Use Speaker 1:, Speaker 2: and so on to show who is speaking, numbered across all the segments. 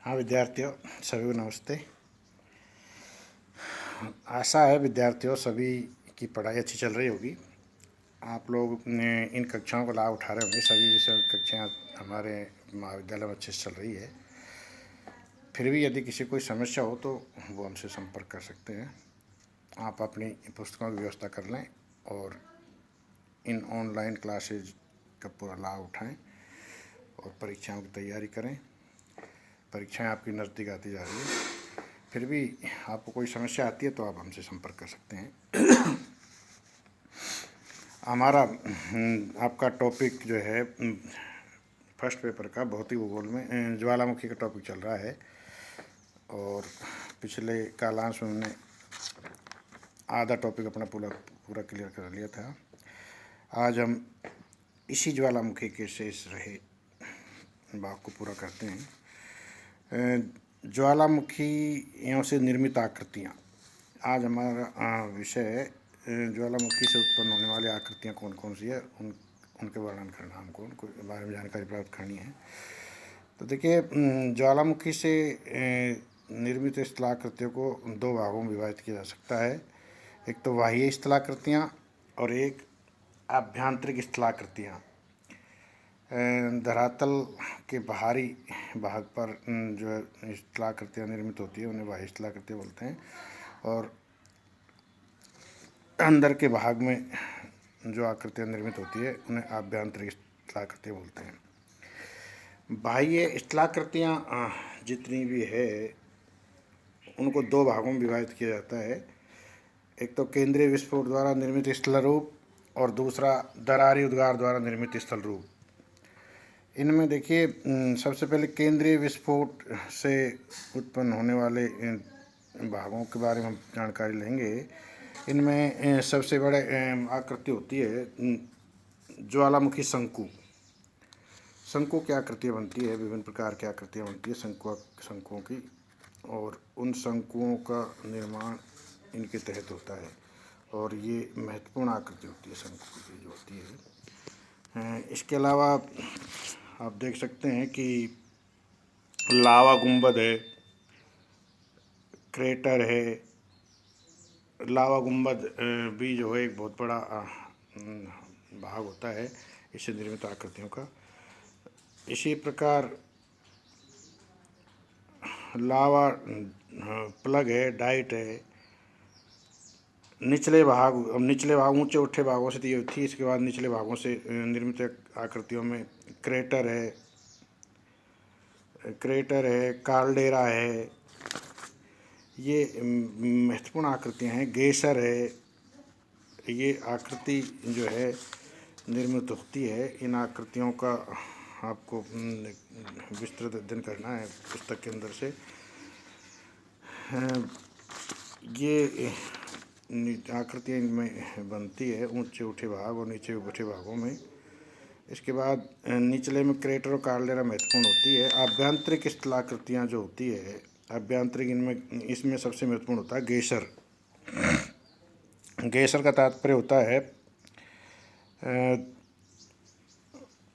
Speaker 1: हाँ विद्यार्थियों, सभी को नमस्ते। आशा है विद्यार्थियों सभी की पढ़ाई अच्छी चल रही होगी। आप लोग ने इन कक्षाओं का लाभ उठा रहे होंगे। सभी विषय कक्षाएं हमारे महाविद्यालय में अच्छे से चल रही है। फिर भी यदि किसी कोई समस्या हो तो वो हमसे संपर्क कर सकते हैं। आप अपनी पुस्तकों की व्यवस्था कर लें और इन ऑनलाइन क्लासेज का पूरा लाभ उठाएं और परीक्षाओं की तैयारी करें। परीक्षाएं आपकी नज़दीक आती जा रही है। फिर भी आपको कोई समस्या आती है तो आप हमसे संपर्क कर सकते हैं। हमारा आपका टॉपिक जो है फर्स्ट पेपर का भौतिक भूगोल में ज्वालामुखी का टॉपिक चल रहा है और पिछले कालांश में हमने आधा टॉपिक अपना पूरा क्लियर कर लिया था। आज हम इसी ज्वालामुखी के शेष रहे भाग को पूरा करते हैं। ज्वालामुखियों से निर्मित आकृतियाँ। आज हमारा विषय है ज्वालामुखी से उत्पन्न होने वाली आकृतियाँ कौन कौन सी है, उनके वर्णन करना, हमको उनको बारे में जानकारी प्राप्त करनी है। तो देखिए, ज्वालामुखी से निर्मित स्थलाकृतियों को दो भागों में विभाजित किया जा सकता है। एक तो बाह्य स्थलाकृतियाँ और एक आभ्यंतरिक स्थलाकृतियाँ। धरातल के बाहरी भाग पर जो स्थलाकृतियाँ निर्मित होती है उन्हें बाह्य स्थलाकृतियाँ बोलते हैं, और अंदर के भाग में जो आकृतियाँ निर्मित होती है उन्हें आभ्यंतरिक स्थलाकृतियाँ बोलते हैं। बाह्य स्थलाकृतियाँ जितनी भी है उनको दो भागों में विभाजित किया जाता है। एक तो केंद्रीय विस्फोट द्वारा निर्मित स्थल रूप और दूसरा दरारी उद्गार द्वारा निर्मित स्थल रूप। इनमें देखिए, सबसे पहले केंद्रीय विस्फोट से उत्पन्न होने वाले भागों के बारे में हम जानकारी लेंगे। इनमें सबसे बड़े आकृति होती है ज्वालामुखी शंकु। शंकु की आकृतियाँ बनती है, विभिन्न प्रकार की आकृतियाँ बनती है शंकुओं की, और उन शंकुओं का निर्माण इनके तहत होता है और ये महत्वपूर्ण आकृति होती है शंकु की जो होती है। इसके अलावा आप देख सकते हैं कि लावा गुंबद है, क्रेटर है। लावा गुंबद भी जो है एक बहुत बड़ा भाग होता है इससे निर्मित आकृतियों का। इसी प्रकार लावा प्लग है, डाइट है। निचले भाग ऊंचे उठे भागों से ये थी। इसके बाद निचले भागों से निर्मित आकृतियों में क्रेटर है, काल्डेरा है। ये महत्वपूर्ण आकृतियाँ हैं। गेसर है। ये आकृति जो है निर्मित होती है। इन आकृतियों का आपको विस्तृत अध्ययन करना है पुस्तक के अंदर से। ये आकृतियाँ इनमें बनती है ऊंचे उठे भाग और नीचे उठे भागों में। इसके बाद निचले में क्रेटर और काल्डेरा महत्वपूर्ण होती है। आभ्यंतरिक स्थलाकृतियाँ जो होती है, आभ्यंतरिक इसमें सबसे महत्वपूर्ण होता है गेसर। गेसर का तात्पर्य होता है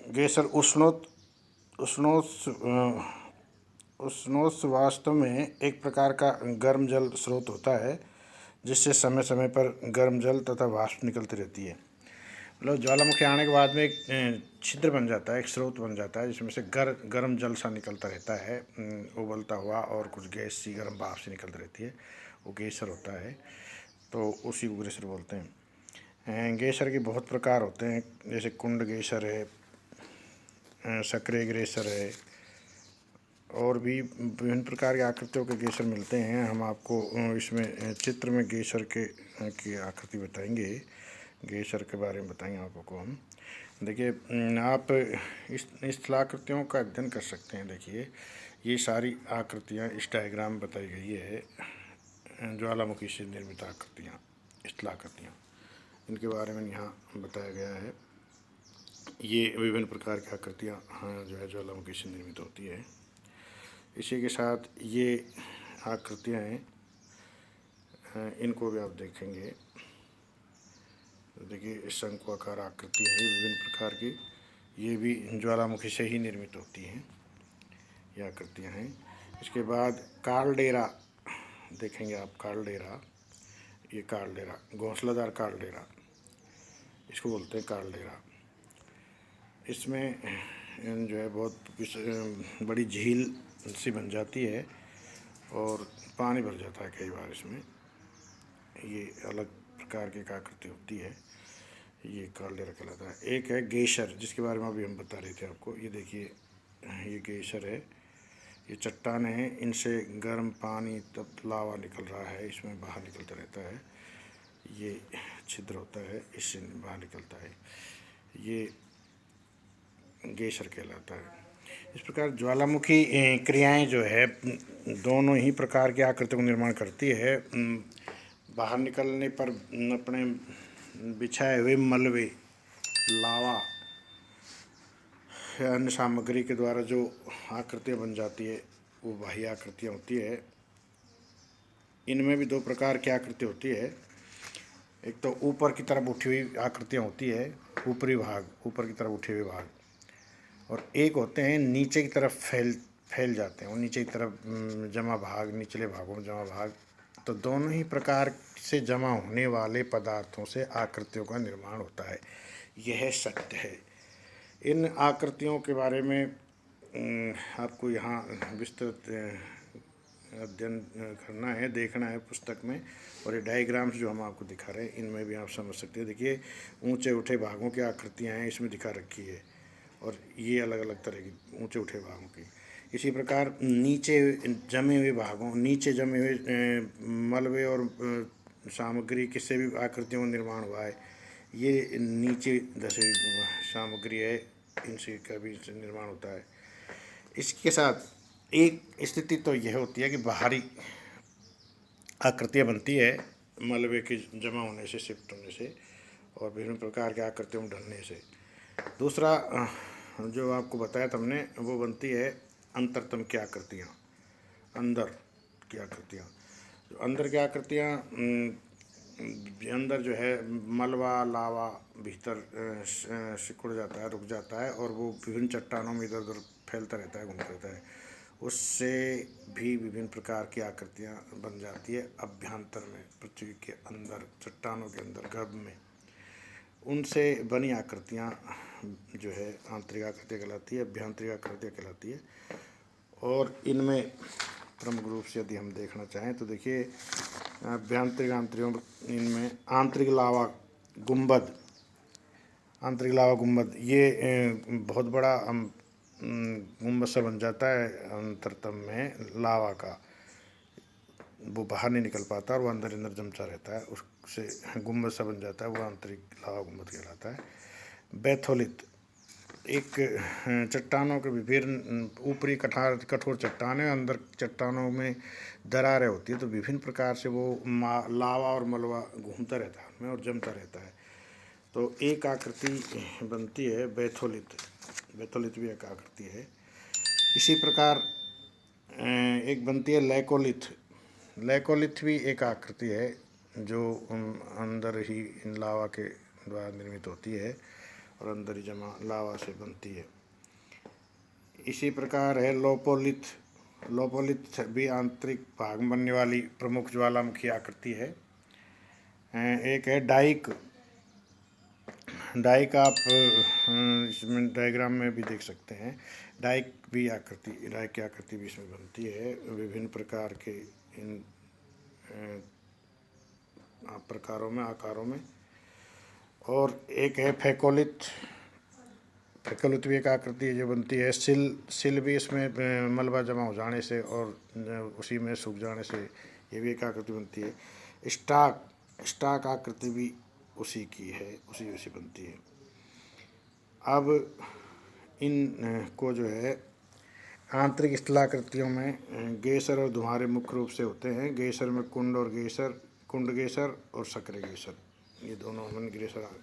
Speaker 1: गेसर उष्णोत्स वास्तव में एक प्रकार का गर्म जल स्रोत होता है जिससे समय समय पर गर्म जल तथा वाष्प निकलती रहती है। मतलब ज्वालामुखी आने के बाद में एक छिद्र बन जाता है, एक स्रोत बन जाता है जिसमें से गर्म जल सा निकलता रहता है, उबलता हुआ, और कुछ गैस सी गर्म भाप से निकलती रहती है। वो गेसर होता है, तो उसी को गेसर बोलते हैं। गेसर के बहुत प्रकार होते हैं, जैसे कुंड गेसर है, सक्रिय गेसर है, और भी विभिन्न प्रकार के आकृतियों के गेसर मिलते हैं। हम आपको इसमें चित्र में गेसर की आकृति बताएंगे, गेसर के बारे में बताएंगे आपको हम। देखिए, आप इस स्थलाकृतियों का अध्ययन कर सकते हैं। देखिए, ये सारी आकृतियाँ इस डायग्राम में बताई गई है। ज्वालामुखी से निर्मित आकृतियाँ, स्थलाकृतियाँ, इनके बारे में यहाँ बताया गया है। ये विभिन्न प्रकार की आकृतियाँ जो है ज्वालामुखी से निर्मित होती है। इसी के साथ ये आकृतियाँ हैं, इनको भी आप देखेंगे। तो देखिए, शंकुआकार आकृति है विभिन्न प्रकार की, ये भी ज्वालामुखी से ही निर्मित होती हैं। ये आकृतियाँ हैं। इसके बाद कार्लडेरा देखेंगे आप, कार्लडेरा, ये कार्लडेरा घोंसलादार कार्लडेरा इसको बोलते हैं कार्लडेरा। इसमें जो है बहुत बड़ी झील सी बन जाती है और पानी भर जाता है कई बार इसमें। ये अलग प्रकार की एक आकृति होती है, ये कार्लडेरा कहलाता है। एक है गेशर, जिसके बारे में अभी हम बता रहे थे आपको। ये देखिए, ये गेशर है, ये चट्टान है, इनसे गर्म पानी तब लावा निकल रहा है, इसमें बाहर निकलता रहता है। ये छिद्र होता है, इससे बाहर निकलता है, ये गेशर कहलाता है। इस प्रकार ज्वालामुखी क्रियाएं जो है दोनों ही प्रकार की आकृतियों का निर्माण करती है। बाहर निकलने पर अपने बिछाए हुए मलबे, लावा या अन्य सामग्री के द्वारा जो आकृतियाँ बन जाती है वो बाह्य आकृतियाँ होती है। इनमें भी दो प्रकार की आकृति होती है। एक तो ऊपर की तरफ उठी हुई आकृतियाँ होती है, ऊपरी भाग, ऊपर की तरफ उठे हुए भाग, और एक होते हैं नीचे की तरफ फैल जाते हैं, और नीचे की तरफ जमा भाग, निचले भागों में जमा भाग। तो दोनों ही प्रकार से जमा होने वाले पदार्थों से आकृतियों का निर्माण होता है, यह सत्य है। इन आकृतियों के बारे में आपको यहाँ विस्तृत अध्ययन करना है, देखना है पुस्तक में। और ये डायग्राम्स जो हम आपको दिखा रहे हैं इनमें भी आप समझ सकते हैं। देखिए, ऊंचे उठे भागों की आकृतियाँ हैं इसमें दिखा रखी है, और ये अलग अलग तरह की ऊंचे उठे भागों की। इसी प्रकार नीचे जमे हुए भागों, नीचे जमे हुए मलबे और सामग्री किससे भी आकृतियों का निर्माण हुआ है, ये नीचे धसे सामग्री है, इनसे का भी निर्माण होता है। इसके साथ एक स्थिति तो यह होती है कि बाहरी आकृतियाँ बनती है मलबे के जमा होने से, शिफ्ट होने से, और विभिन्न प्रकार के आकृतियों में ढलने से। दूसरा जो आपको बताया था हमने, वो बनती है अंतरतम की आकृतियाँ, अंदर की आकृतियाँ। अंदर की आकृतियाँ, अंदर जो है मलबा, लावा भीतर सिकुड़ जाता है, रुक जाता है, और वो विभिन्न चट्टानों में इधर उधर फैलता रहता है, घूमता रहता है। उससे भी विभिन्न प्रकार की आकृतियाँ बन जाती है अभ्यंतर में, पृथ्वी के अंदर, चट्टानों के अंदर, गर्भ में। उनसे बनी आकृतियाँ जो है आंतरिक आकृतियाँ कहलाती है, अभ्यंतरिक आकृतियाँ कहलाती है। और इनमें प्रमुख रूप से यदि हम देखना चाहें तो देखिए, अभ्यंतरिक आंतरिक, इनमें आंतरिक लावा गुंबद, आंतरिक लावा गुंबद, ये बहुत बड़ा गुंबद सा बन जाता है अंतरतम में लावा का। वो बाहर नहीं निकल पाता और वो अंदर अंदर जमता रहता है, उससे गुंबद सा बन जाता है, वो आंतरिक लावा गुंबद कहलाता है। बैथोलित एक चट्टानों के विभिन्न ऊपरी कठोर चट्टानें, अंदर चट्टानों में दरारें होती है, तो विभिन्न प्रकार से वो लावा और मलबा घूमता रहता है उनमें और जमता रहता है, तो एक आकृति बनती है बैथोलित। बैथोलित भी एक आकृति है। इसी प्रकार एक बनती है लैकोलिथ। लैकोलिथ भी एक आकृति है जो अंदर ही इन लावा के द्वारा निर्मित होती है और अंदर ही जमा लावा से बनती है। इसी प्रकार है लोपोलिथ। लोपोलिथ भी आंतरिक भाग में बनने वाली प्रमुख ज्वालामुखी आकृति है। एक है डाइक। डाइक आप इसमें डायग्राम में भी देख सकते हैं। डाइक भी आकृति, डाइक की आकृति भी इसमें बनती है विभिन्न प्रकार के इन प्रकारों में, आकारों में। और एक है फेकोलिथ। फेकोलिथ भी एक आकृति है जो बनती है। सिल भी इसमें मलबा जमा हो जाने से और उसी में सूख जाने से ये भी एक आकृति बनती है। स्टाक आकृति भी उसी की है, उसी बनती है। अब इन को जो है आंतरिक स्थलाकृतियों में गेसर और धुमारे मुख्य रूप से होते हैं। गेसर में कुंड गेसर और सक्रिय गेसर, ये दोनों हमने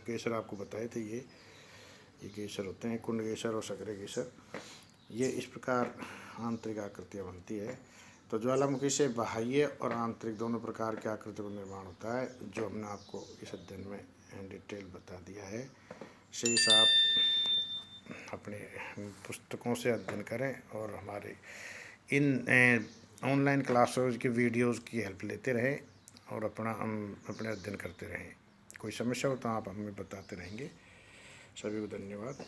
Speaker 1: गेसर आपको बताए थे। ये गेसर होते हैं, कुंड गेसर और सक्रिय गेसर। ये इस प्रकार आंतरिक आकृतियाँ बनती है। तो ज्वालामुखी से बाह्य और आंतरिक दोनों प्रकार की आकृतियों का निर्माण होता है, जो हमने आपको इस अध्ययन में डिटेल बता दिया है। शेष आप अपने पुस्तकों से अध्ययन करें और हमारे इन ऑनलाइन क्लासेस की वीडियोस की हेल्प लेते रहें और अपने अध्ययन करते रहें। कोई समस्या हो तो आप हमें बताते रहेंगे। सभी को धन्यवाद।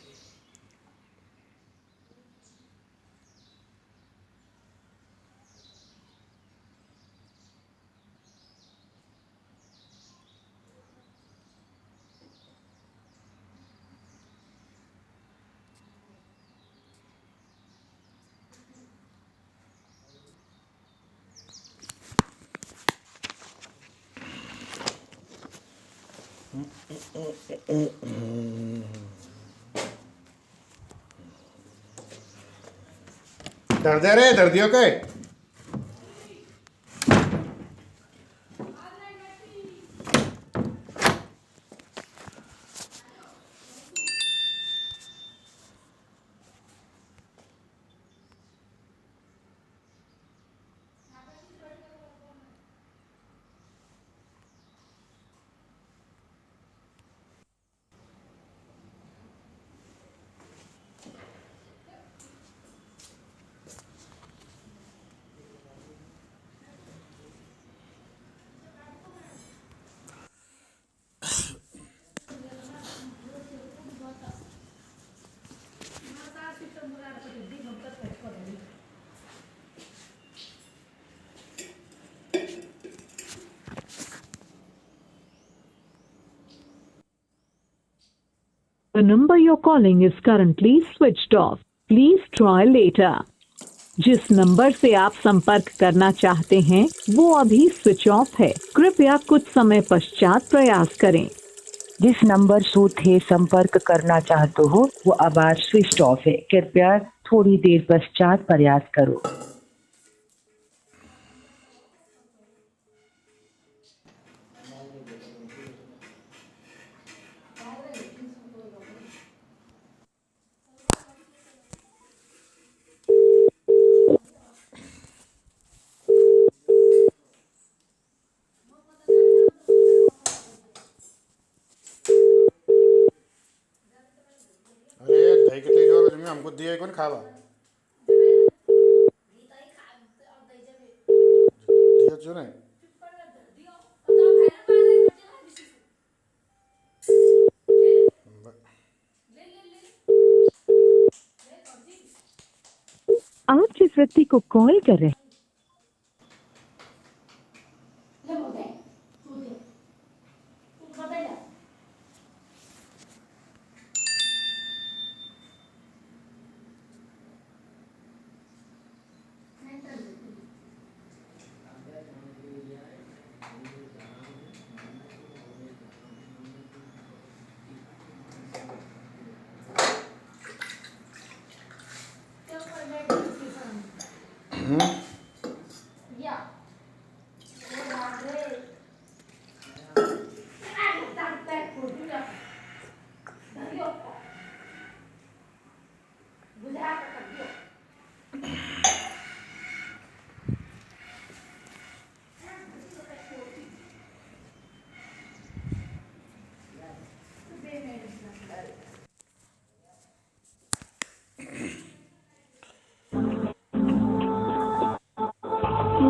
Speaker 1: दर्द है रे, दर्दियों के
Speaker 2: The number you're calling is currently switched off. Please try later. जिस नंबर से आप संपर्क करना चाहते हैं वो अभी स्विच ऑफ है। कृपया कुछ समय पश्चात प्रयास करें।
Speaker 3: जिस नंबर से संपर्क करना चाहते हो वो आवाज स्विच ऑफ है। कृपया थोड़ी देर पश्चात प्रयास करो।
Speaker 1: अरे दही के तेज और हमको दिया कौन खावा दिया चुने
Speaker 2: आप जिस व्यक्ति को कॉल कर रहे हैं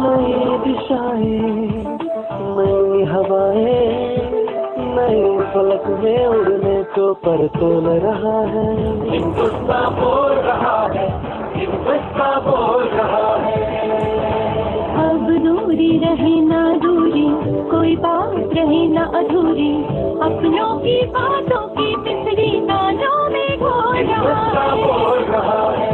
Speaker 4: नई दिशाएं, नई हवाएं, नए फलक में उड़ने को पर तोल रहा है। हिंदुस्तान बोल रहा है, हिंदुस्तान बोल रहा है।
Speaker 5: अब दूरी रहे ना दूरी, कोई बात रहे ना अधूरी, अपनों की बातों की बिसरी नालों में घोल रहा है।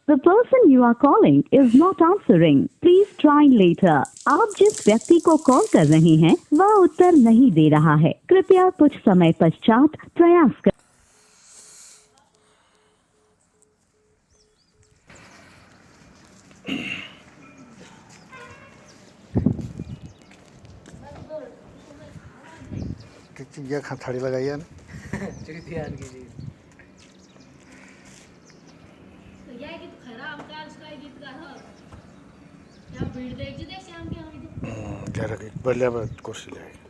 Speaker 2: The person you are calling is not answering. Please try later. आप जिस व्यक्ति को कॉल कर रहे हैं वह उत्तर नहीं दे रहा है। कृपया कुछ समय पश्चात प्रयास करें।
Speaker 1: चिड़िया खा थाड़ी लगाई है ना जरा बढ़िया कुर्सी ले